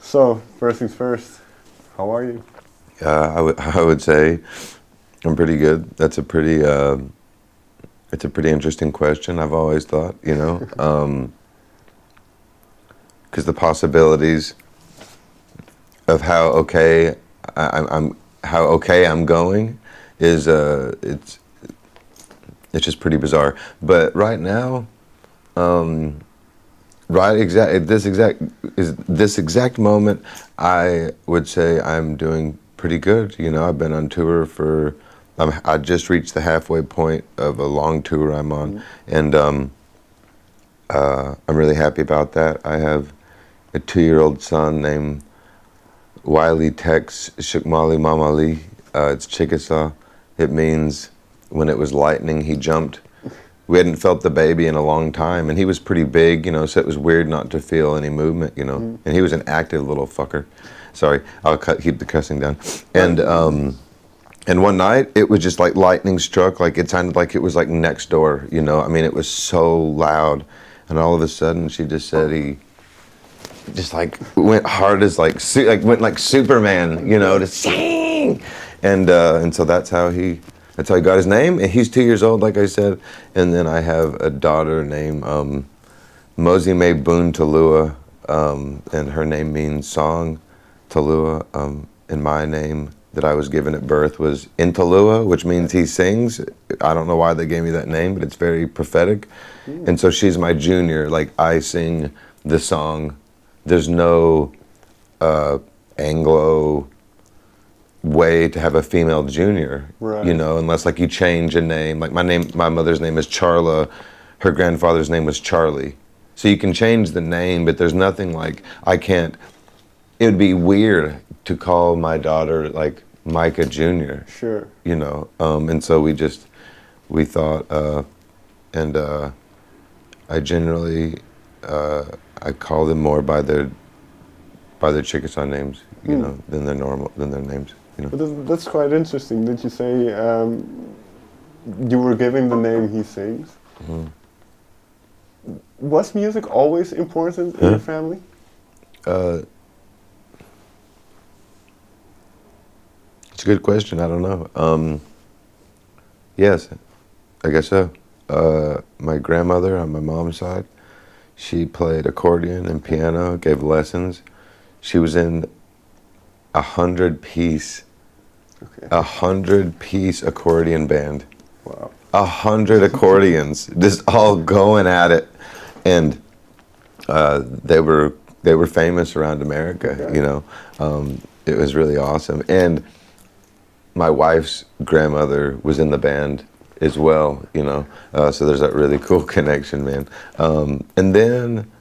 So, first things first, how are you? I would say I'm pretty good. That's a pretty it's a pretty interesting question. I've always thought, because the possibilities of how okay I'm how okay I'm going is it's just pretty bizarre. But right now, um, this exact moment, I would say I'm doing pretty good. I've been on tour for. I just reached the halfway point of a long tour I'm on, Mm. and I'm really happy about that. I have a 2-year-old son named Wiley Tex Shukmali Mamali. It's Chickasaw. It means when it was lightning, he jumped. We hadn't felt the baby in a long time, and he was pretty big, so it was weird not to feel any movement. Mm. And he was an active little fucker. Sorry, I'll keep the cussing down. And one night, it was just like lightning struck, like it sounded like it was like next door. I mean, it was so loud, and all of a sudden, she just said he just like went hard as went like Superman, to sing, and so that's how he got his name. And he's 2 years old, like I said. And then I have a daughter named Mosi May Boone Talua, and her name means song, Talua. And my name that I was given at birth was Intalua, which means he sings. I don't know why they gave me that name, but it's very prophetic. And so she's my junior. Like, I sing the song. There's no Anglo way to have a female junior, Right. Unless like you change a name. Like my mother's name is Charla, her grandfather's name was Charlie. So you can change the name, but there's nothing like it would be weird to call my daughter like Micah Jr. Sure. And so we thought, and I generally, I call them more by their Chickasaw names, than their names. But that's quite interesting. Did you say you were giving the name he sings? Mhm. Was music always important in your family? It's a good question. I don't know. Yes, I guess so. My grandmother on my mom's side, she played accordion and piano, gave lessons. She was in 100-piece Okay. 100-piece accordion band. Wow. 100 accordions, just all going at it, and they were famous around America. Okay. It was really awesome. And my wife's grandmother was in the band as well. So there's that really cool connection, man. And then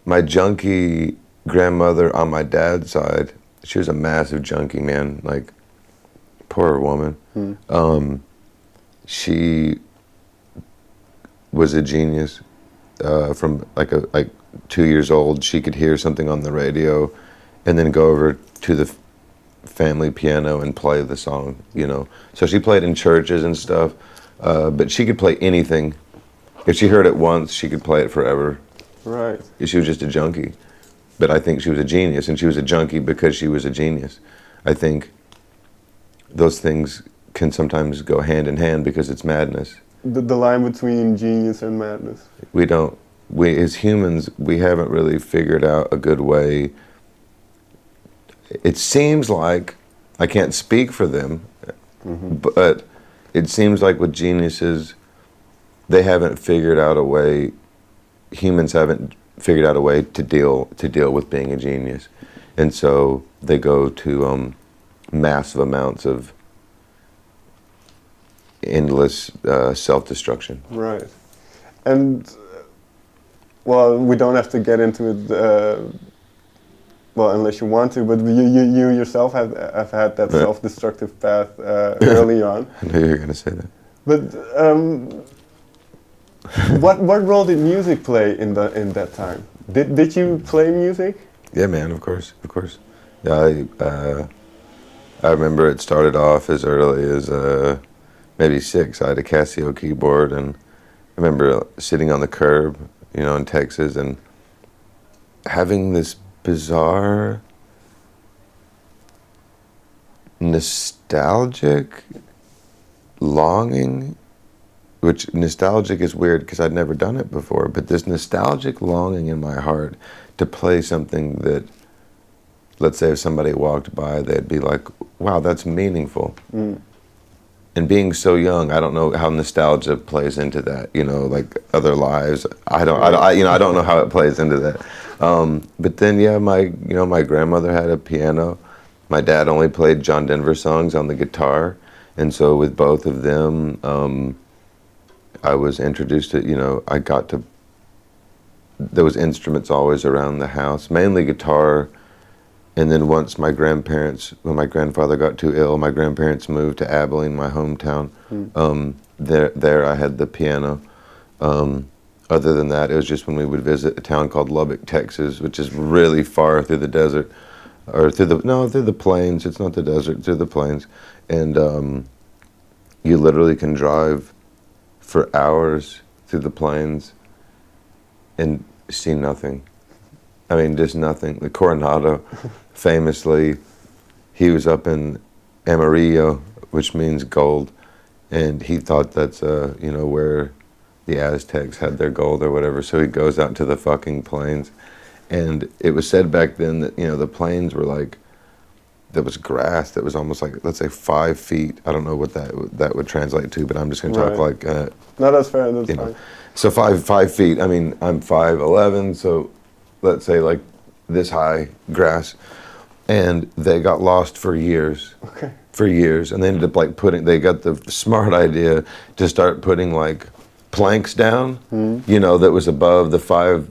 my junkie grandmother on my dad's side, she was a massive junkie, man. Like, poor woman. She was a genius. From like 2 years old, she could hear something on the radio, and then go over to the family piano and play the song. So she played in churches and stuff, but she could play anything. If she heard it once, she could play it forever. Right. She was just a junkie. But I think she was a genius, and she was a junkie because she was a genius. I think those things can sometimes go hand in hand because it's madness. The line between genius and madness. We as humans, we haven't really figured out a good way. It seems like, I can't speak for them, but it seems like with geniuses, they haven't figured out a way, humans haven't figured out a way to deal with being a genius. And so they go to massive amounts of endless self-destruction. Right. And well, we don't have to get into it. Well, unless you want to, but you yourself have had that self-destructive path early on. I knew you were going to say that. But what role did music play in that time? Did you play music? Yeah, man, of course. Yeah, I remember it started off as early as maybe 6. I had a Casio keyboard, and I remember sitting on the curb, in Texas, and having this bizarre, nostalgic longing, which nostalgic is weird because I'd never done it before, but this nostalgic longing in my heart to play something that, let's say if somebody walked by, they'd be like, wow, that's meaningful. And being so young, I don't know how nostalgia plays into that, you know, like other lives. I don't know how it plays into that. But then, yeah, my grandmother had a piano. My dad only played John Denver songs on the guitar. And so with both of them, I was introduced to, there was instruments always around the house, mainly guitar. And then once when my grandfather got too ill, my grandparents moved to Abilene, my hometown. There I had the piano. Other than that, it was just when we would visit a town called Lubbock, Texas, which is really far through the desert, or through the plains. It's not the desert, through the plains. And you literally can drive for hours through the plains and see nothing. I mean, just nothing. The Coronado, famously, he was up in Amarillo, which means gold, and he thought that's where the Aztecs had their gold or whatever. So he goes out to the fucking plains, and it was said back then that the plains were like, there was grass that was almost like, let's say 5 feet. I don't know what that would translate to, but I'm just going to talk like. No, that's fair. That's fine. So 5 feet. I mean, I'm 5'11", so let's say like this high grass, and they got lost for years. Okay. For years, and they ended up like they got the smart idea to start putting like planks down, that was above the 5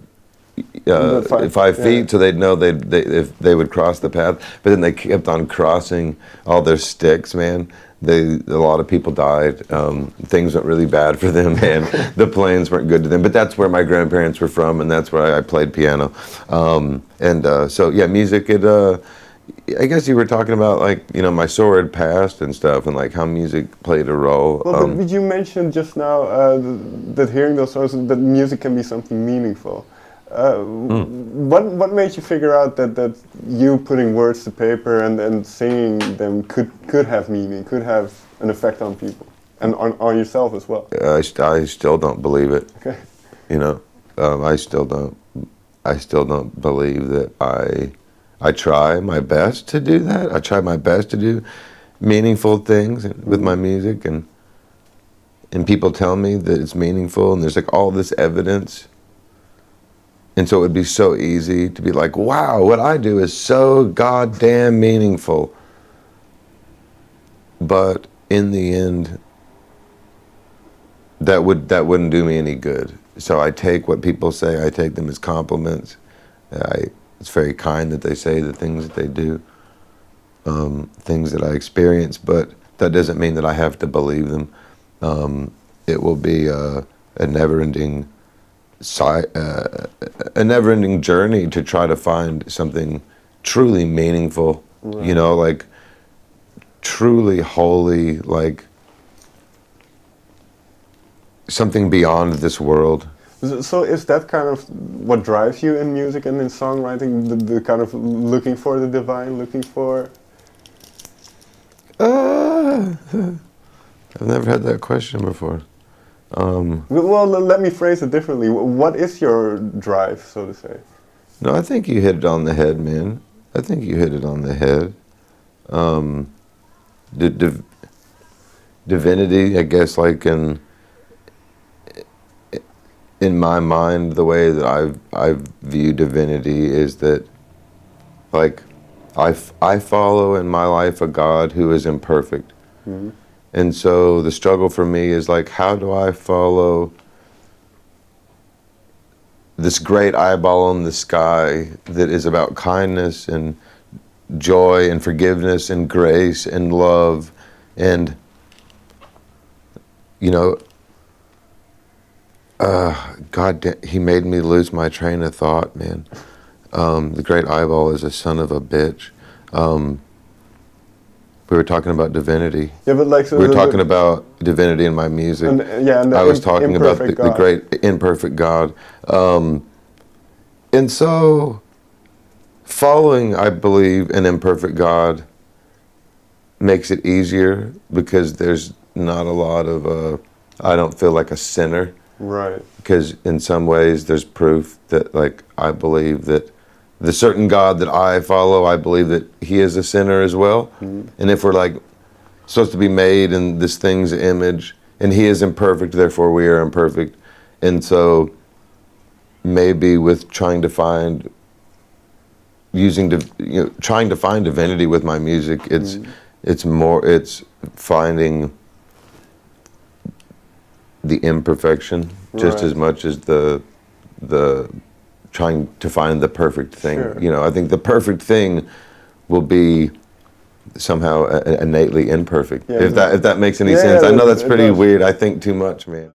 feet, so they'd know if they would cross the path. But then they kept on crossing all their sticks, man. A lot of people died. Things went really bad for them, man. The plains weren't good to them. But that's where my grandparents were from, and that's where I played piano. So yeah, music. I guess you were talking about like my sordid past and stuff, and like how music played a role. Well, but you mentioned just now that hearing those songs, that music can be something meaningful. What made you figure out that you putting words to paper and singing them could have meaning, could have an effect on people and on yourself as well? I still don't believe it. Okay. I still don't believe that I try my best to do that. I try my best to do meaningful things with my music, and people tell me that it's meaningful, and there's like all this evidence. And so it would be so easy to be like, wow, what I do is so goddamn meaningful. But in the end, that wouldn't do me any good. So I take what people say, I take them as compliments. It's very kind that they say the things that they do, things that I experience, but that doesn't mean that I have to believe them. It will be a never-ending journey to try to find something truly meaningful, right. Like truly holy, like something beyond this world. So is that kind of what drives you in music and in songwriting, the kind of looking for the divine, looking for... I've never had that question before. Well, let me phrase it differently. What is your drive, so to say? No, I think you hit it on the head, man. I think you hit it on the head. Divinity, I guess, like in my mind, the way that I view divinity is that, like, I follow in my life a God who is imperfect. Mm-hmm. And so the struggle for me is like, how do I follow this great eyeball in the sky that is about kindness and joy and forgiveness and grace and love and, God, he made me lose my train of thought, man. The great eyeball is a son of a bitch. We were talking about divinity. Yeah, but like... So we were talking about divinity in my music. And I was talking about the great imperfect God. And so following, I believe, an imperfect God makes it easier because there's not a lot of, I don't feel like a sinner. Right. Because in some ways there's proof that, like, I believe that the certain God that I follow, I believe that he is a sinner as well. Mm. And if we're like supposed to be made in this thing's image, and he is imperfect, therefore we are imperfect. And so maybe with trying to find divinity with my music, it's finding the imperfection just Right. as much as the trying to find the perfect thing. Sure. You know, I think the perfect thing will be somehow innately imperfect. Yeah, if that makes any yeah, sense. I know it that's pretty does. weird. I think too much, man.